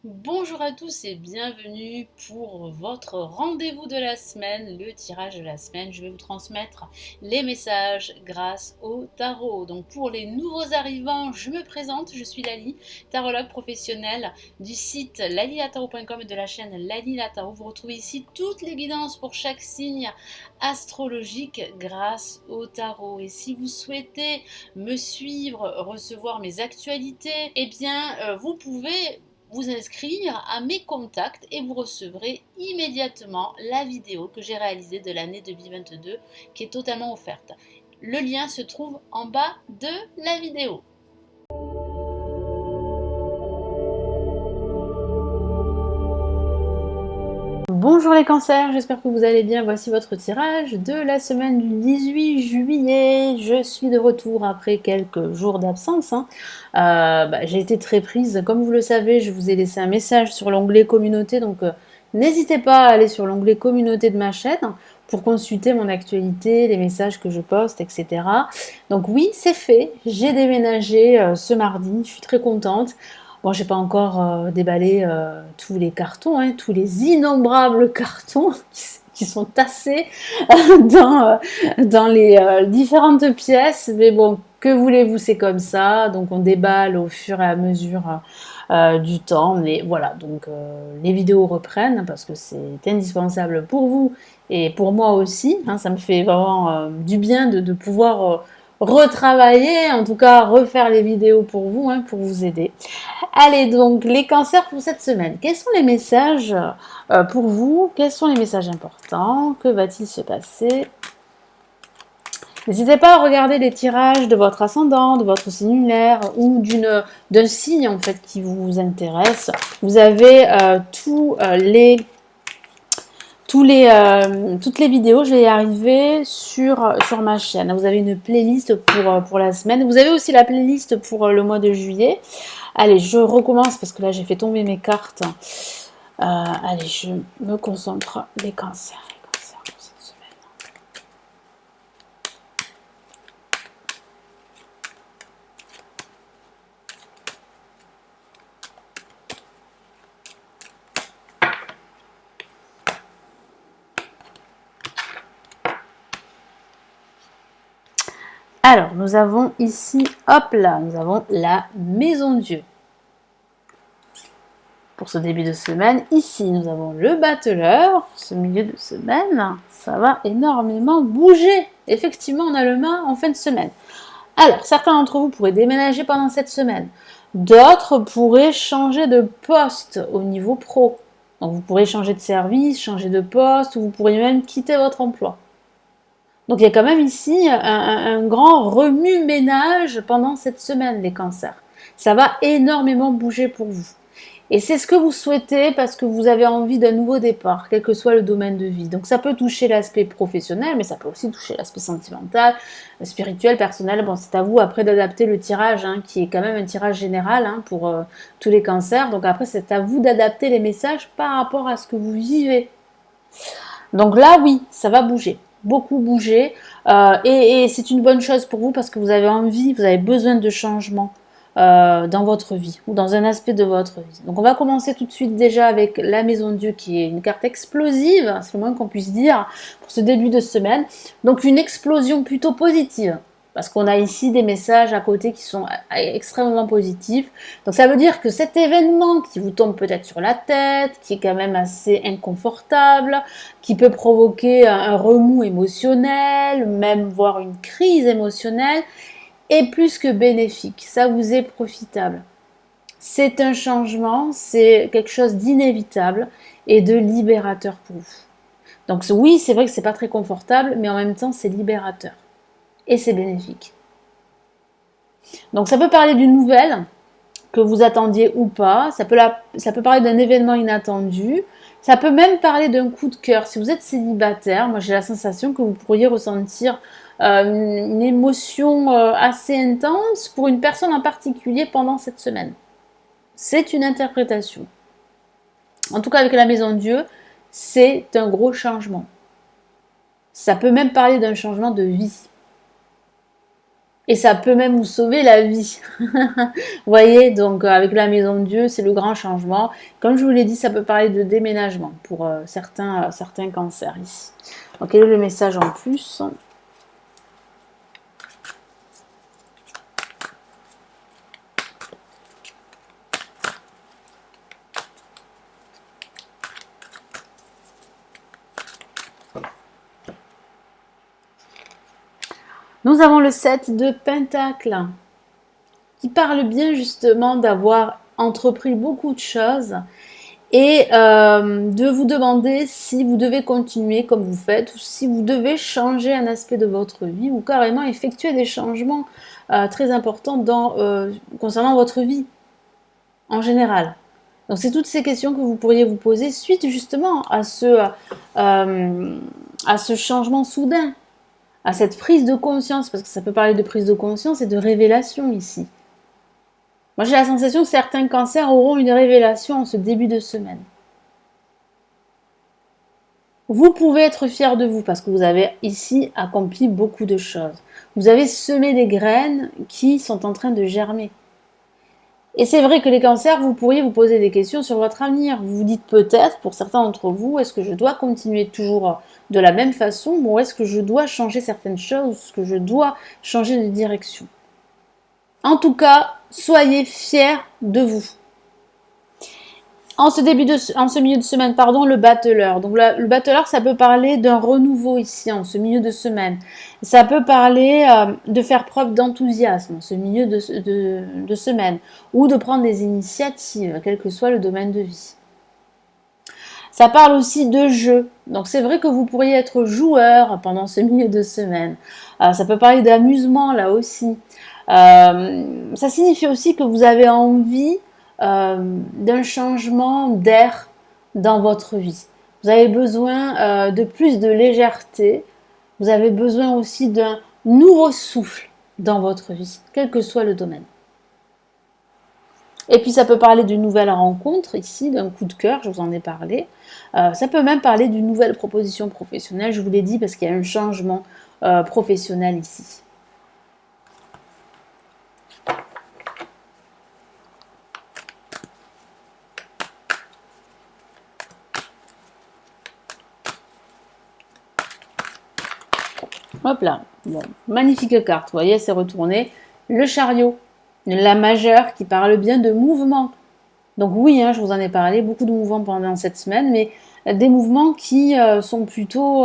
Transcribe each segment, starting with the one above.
Bonjour à tous et bienvenue pour votre rendez-vous de la semaine, le tirage de la semaine. Je vais vous transmettre les messages grâce au tarot. Donc pour les nouveaux arrivants, je me présente, je suis Lali, tarologue professionnelle du site lalilatarot.com et de la chaîne Lali la Tarot. Vous retrouvez ici toutes les guidances pour chaque signe astrologique grâce au tarot. Et si vous souhaitez me suivre, recevoir mes actualités, eh bien vous pouvez vous inscrire à mes contacts et vous recevrez immédiatement la vidéo que j'ai réalisée de l'année 2022 qui est totalement offerte. Le lien se trouve en bas de la vidéo. Bonjour les cancers, j'espère que vous allez bien. Voici votre tirage de la semaine du 18 juillet. Je suis de retour après quelques jours d'absence. J'ai été très prise. Comme vous le savez, je vous ai laissé un message sur l'onglet communauté. Donc n'hésitez pas à aller sur l'onglet communauté de ma chaîne pour consulter mon actualité, les messages que je poste, etc. Donc oui, c'est fait. J'ai déménagé ce mardi. Je suis très contente. Bon, j'ai pas encore déballé tous les cartons, hein, tous les innombrables cartons qui sont tassés dans les différentes pièces. Mais bon, que voulez-vous, c'est comme ça. Donc on déballe au fur et à mesure du temps. Mais voilà, donc les vidéos reprennent parce que c'est indispensable pour vous et pour moi aussi. Hein, ça me fait vraiment du bien de pouvoir retravailler, en tout cas refaire les vidéos pour vous, hein, pour vous aider. Allez, donc, les cancers pour cette semaine. Quels sont les messages pour vous? Quels sont les messages importants? Que va-t-il se passer? N'hésitez pas à regarder les tirages de votre ascendant, de votre signe lunaire ou d'un signe en fait qui vous intéresse. Vous avez toutes les vidéos, je vais y arriver sur ma chaîne. Vous avez une playlist pour la semaine. Vous avez aussi la playlist pour le mois de juillet. Allez, je recommence parce que là, j'ai fait tomber mes cartes. Allez, je me concentre. Les cancers pour cette semaine. Alors, nous avons ici, hop là, nous avons la maison Dieu. Pour ce début de semaine, ici, nous avons le battleur. Ce milieu de semaine, ça va énormément bouger. Effectivement, on a le main en fin de semaine. Alors, certains d'entre vous pourraient déménager pendant cette semaine. D'autres pourraient changer de poste au niveau pro. Donc, vous pourrez changer de service, changer de poste, ou vous pourriez même quitter votre emploi. Donc, il y a quand même ici un grand remue-ménage pendant cette semaine, les cancers. Ça va énormément bouger pour vous. Et c'est ce que vous souhaitez parce que vous avez envie d'un nouveau départ, quel que soit le domaine de vie. Donc ça peut toucher l'aspect professionnel, mais ça peut aussi toucher l'aspect sentimental, spirituel, personnel. Bon, c'est à vous après d'adapter le tirage, hein, qui est quand même un tirage général pour tous les cancers. Donc après, c'est à vous d'adapter les messages par rapport à ce que vous vivez. Donc là, oui, ça va bouger, beaucoup bouger. Et c'est une bonne chose pour vous parce que vous avez envie, vous avez besoin de changement dans votre vie ou dans un aspect de votre vie. Donc on va commencer tout de suite déjà avec la maison de Dieu qui est une carte explosive, c'est le moins qu'on puisse dire pour ce début de semaine. Donc une explosion plutôt positive. Parce qu'on a ici des messages à côté qui sont extrêmement positifs. Donc ça veut dire que cet événement qui vous tombe peut-être sur la tête, qui est quand même assez inconfortable, qui peut provoquer un remous émotionnel, même voire une crise émotionnelle, est plus que bénéfique. Ça vous est profitable. C'est un changement, c'est quelque chose d'inévitable et de libérateur pour vous. Donc oui, c'est vrai que c'est pas très confortable, mais en même temps, c'est libérateur. Et c'est bénéfique. Donc ça peut parler d'une nouvelle que vous attendiez ou pas, ça peut parler d'un événement inattendu, ça peut même parler d'un coup de cœur. Si vous êtes célibataire, moi j'ai la sensation que vous pourriez ressentir une émotion assez intense pour une personne en particulier pendant cette semaine. C'est une interprétation. En tout cas avec la maison de Dieu, c'est un gros changement. Ça peut même parler d'un changement de vie. Et ça peut même vous sauver la vie. Vous voyez, donc avec la maison de Dieu, c'est le grand changement. Comme je vous l'ai dit, ça peut parler de déménagement pour certains cancers ici. Donc, quel est le message en plus? Nous avons le 7 de Pentacles, qui parle bien justement d'avoir entrepris beaucoup de choses et de vous demander si vous devez continuer comme vous faites ou si vous devez changer un aspect de votre vie ou carrément effectuer des changements très importants concernant votre vie en général. Donc c'est toutes ces questions que vous pourriez vous poser suite justement à ce changement soudain, à cette prise de conscience, parce que ça peut parler de prise de conscience et de révélation ici. Moi, j'ai la sensation que certains cancers auront une révélation en ce début de semaine. Vous pouvez être fier de vous parce que vous avez ici accompli beaucoup de choses. Vous avez semé des graines qui sont en train de germer. Et c'est vrai que les cancers, vous pourriez vous poser des questions sur votre avenir. Vous vous dites peut-être, pour certains d'entre vous, est-ce que je dois continuer toujours de la même façon ou est-ce que je dois changer certaines choses, est-ce que je dois changer de direction? En tout cas, soyez fiers de vous. En ce milieu de semaine, pardon, le battleur. Donc le battleur, ça peut parler d'un renouveau ici, en ce milieu de semaine. Ça peut parler de faire preuve d'enthousiasme en ce milieu de semaine ou de prendre des initiatives, quel que soit le domaine de vie. Ça parle aussi de jeu. Donc c'est vrai que vous pourriez être joueur pendant ce milieu de semaine. Ça peut parler d'amusement là aussi. Ça signifie aussi que vous avez envie d'un changement d'air dans votre vie. Vous avez besoin de plus de légèreté. Vous avez besoin aussi d'un nouveau souffle dans votre vie, quel que soit le domaine. Et puis ça peut parler d'une nouvelle rencontre ici, d'un coup de cœur, je vous en ai parlé. Ça peut même parler d'une nouvelle proposition professionnelle, je vous l'ai dit, parce qu'il y a un changement professionnel ici. Hop là, bon, magnifique carte, vous voyez, c'est retourné. Le chariot, la majeure qui parle bien de mouvement. Donc oui, hein, je vous en ai parlé, beaucoup de mouvements pendant cette semaine, mais des mouvements qui sont plutôt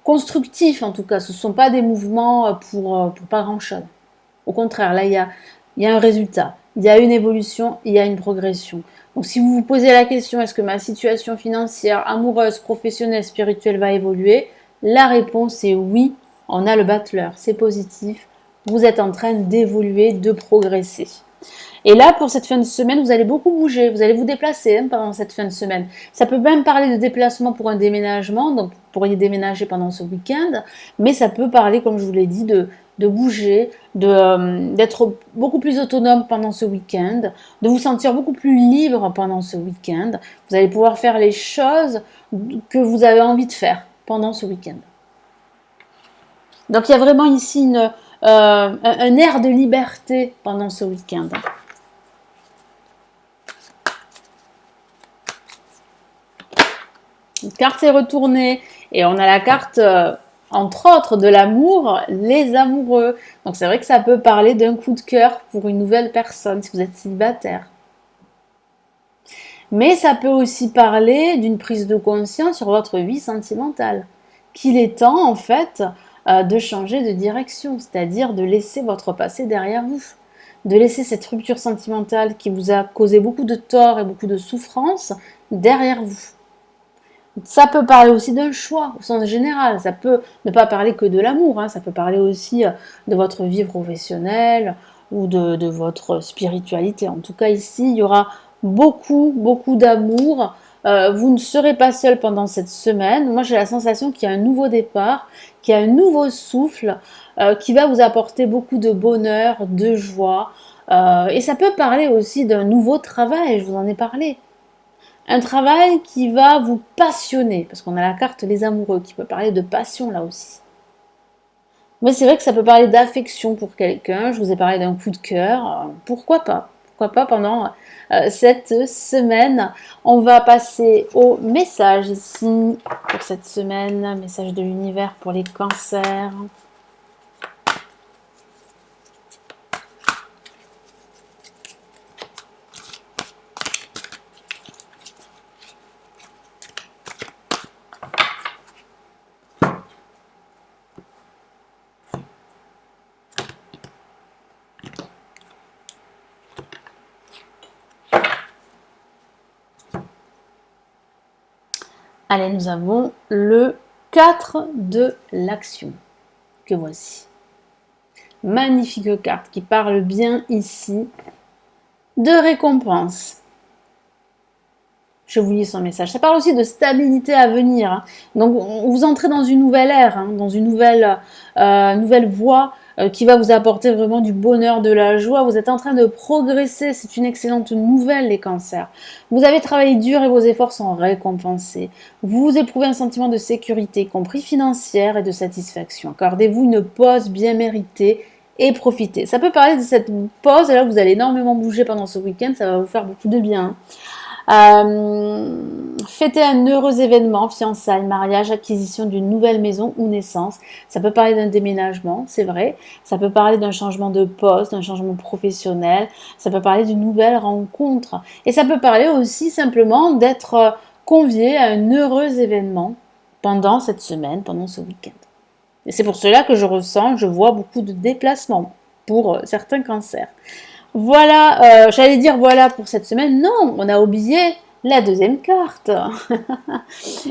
constructifs en tout cas. Ce ne sont pas des mouvements pour pas grand-chose. Au contraire, là, il y a un résultat, il y a une évolution, il y a une progression. Donc si vous vous posez la question, est-ce que ma situation financière, amoureuse, professionnelle, spirituelle va évoluer? La réponse est oui, on a le battleur, c'est positif. Vous êtes en train d'évoluer, de progresser. Et là, pour cette fin de semaine, vous allez beaucoup bouger, vous allez vous déplacer pendant cette fin de semaine. Ça peut même parler de déplacement pour un déménagement, donc vous pourriez déménager pendant ce week-end, mais ça peut parler, comme je vous l'ai dit, de bouger, d'être beaucoup plus autonome pendant ce week-end, de vous sentir beaucoup plus libre pendant ce week-end. Vous allez pouvoir faire les choses que vous avez envie de faire pendant ce week-end. Donc il y a vraiment ici un air de liberté pendant ce week-end. Une carte est retournée et on a la carte, entre autres, de l'amour, les amoureux. Donc c'est vrai que ça peut parler d'un coup de cœur pour une nouvelle personne si vous êtes célibataire. Mais ça peut aussi parler d'une prise de conscience sur votre vie sentimentale. Qu'il est temps en fait de changer de direction, c'est-à-dire de laisser votre passé derrière vous. De laisser cette rupture sentimentale qui vous a causé beaucoup de tort et beaucoup de souffrance derrière vous. Ça peut parler aussi d'un choix au sens général. Ça peut ne pas parler que de l'amour. Ça peut parler aussi de votre vie professionnelle ou de votre spiritualité. En tout cas, ici, il y aura beaucoup, beaucoup d'amour. Vous ne serez pas seul pendant cette semaine. Moi, j'ai la sensation qu'il y a un nouveau départ, qu'il y a un nouveau souffle qui va vous apporter beaucoup de bonheur, de joie. Et ça peut parler aussi d'un nouveau travail, je vous en ai parlé. Un travail qui va vous passionner, parce qu'on a la carte les amoureux qui peut parler de passion là aussi. Mais c'est vrai que ça peut parler d'affection pour quelqu'un. Je vous ai parlé d'un coup de cœur. Pourquoi pas? Pourquoi pas pendant cette semaine? On va passer au message ici pour cette semaine. Message de l'univers pour les cancers. Allez, nous avons le 4 de l'action, que voici. Magnifique carte qui parle bien ici de récompense. Je vous lis son message. Ça parle aussi de stabilité à venir. Hein. Donc, vous entrez dans une nouvelle ère, hein, dans une nouvelle voie qui va vous apporter vraiment du bonheur, de la joie. Vous êtes en train de progresser. C'est une excellente nouvelle, les cancers. Vous avez travaillé dur et vos efforts sont récompensés. Vous éprouvez un sentiment de sécurité, y compris financière et de satisfaction. Accordez-vous une pause bien méritée et profitez. Ça peut parler de cette pause. Là, vous allez énormément bouger pendant ce week-end. Ça va vous faire beaucoup de bien. Hein. Fêter un heureux événement, fiançailles, mariage, acquisition d'une nouvelle maison ou naissance. Ça peut parler d'un déménagement, c'est vrai. Ça peut parler d'un changement de poste, d'un changement professionnel. Ça peut parler d'une nouvelle rencontre. Et ça peut parler aussi simplement d'être convié à un heureux événement pendant cette semaine, pendant ce week-end. Et c'est pour cela que je vois beaucoup de déplacements pour certains cancers. Voilà, j'allais dire voilà pour cette semaine. Non, on a oublié la deuxième carte.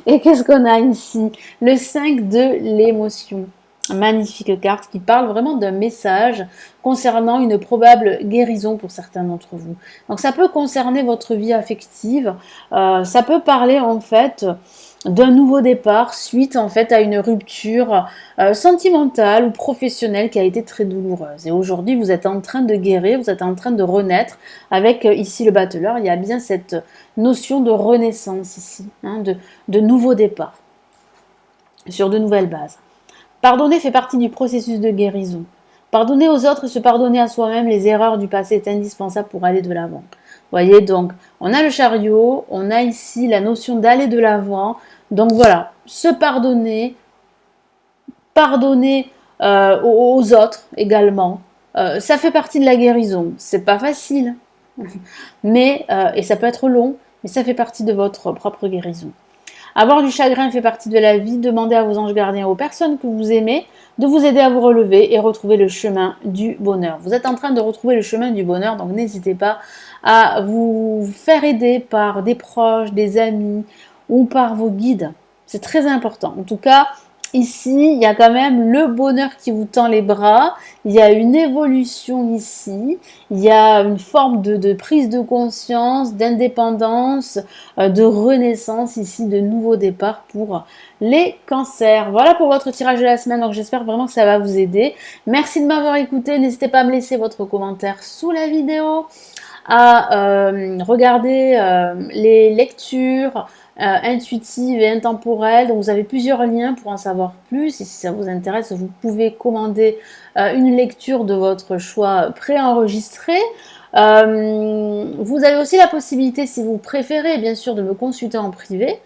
Et qu'est-ce qu'on a ici? Le 5 de l'émotion. Magnifique carte qui parle vraiment d'un message concernant une probable guérison pour certains d'entre vous. Donc ça peut concerner votre vie affective, ça peut parler en fait d'un nouveau départ suite en fait à une rupture sentimentale ou professionnelle qui a été très douloureuse. Et aujourd'hui, vous êtes en train de guérir, vous êtes en train de renaître avec ici le battleur. Il y a bien cette notion de renaissance ici, hein, de nouveau départ sur de nouvelles bases. Pardonner fait partie du processus de guérison. Pardonner aux autres et se pardonner à soi-même les erreurs du passé est indispensable pour aller de l'avant. Voyez, donc, on a le chariot, on a ici la notion d'aller de l'avant. Donc voilà, se pardonner, pardonner aux autres également. Ça fait partie de la guérison. C'est pas facile, mais et ça peut être long, mais ça fait partie de votre propre guérison. Avoir du chagrin fait partie de la vie. Demandez à vos anges gardiens, aux personnes que vous aimez, de vous aider à vous relever et retrouver le chemin du bonheur. Vous êtes en train de retrouver le chemin du bonheur, donc n'hésitez pas à vous faire aider par des proches, des amis ou par vos guides. C'est très important. En tout cas, ici, il y a quand même le bonheur qui vous tend les bras. Il y a une évolution ici. Il y a une forme de prise de conscience, d'indépendance, de renaissance ici, de nouveau départ pour les cancers. Voilà pour votre tirage de la semaine. Donc j'espère vraiment que ça va vous aider. Merci de m'avoir écouté. N'hésitez pas à me laisser votre commentaire sous la vidéo, à regarder les lectures intuitives et intemporelles. Donc vous avez plusieurs liens pour en savoir plus. Et si ça vous intéresse, vous pouvez commander une lecture de votre choix préenregistrée. Vous avez aussi la possibilité, si vous préférez, bien sûr, de me consulter en privé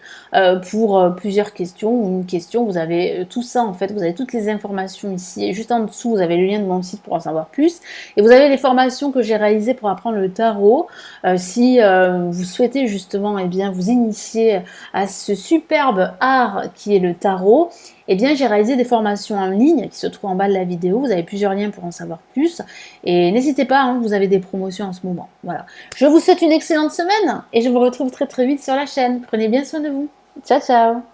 pour plusieurs questions ou une question. Vous avez tout ça, en fait, vous avez toutes les informations ici. Et juste en dessous, vous avez le lien de mon site pour en savoir plus. Et vous avez les formations que j'ai réalisées pour apprendre le tarot. Si vous souhaitez justement eh bien, vous initier à ce superbe art qui est le tarot, eh bien, j'ai réalisé des formations en ligne qui se trouvent en bas de la vidéo. Vous avez plusieurs liens pour en savoir plus. Et n'hésitez pas, hein, vous avez des promotions en ce moment. Voilà. Je vous souhaite une excellente semaine et je vous retrouve très très vite sur la chaîne. Prenez bien soin de vous. Ciao, ciao!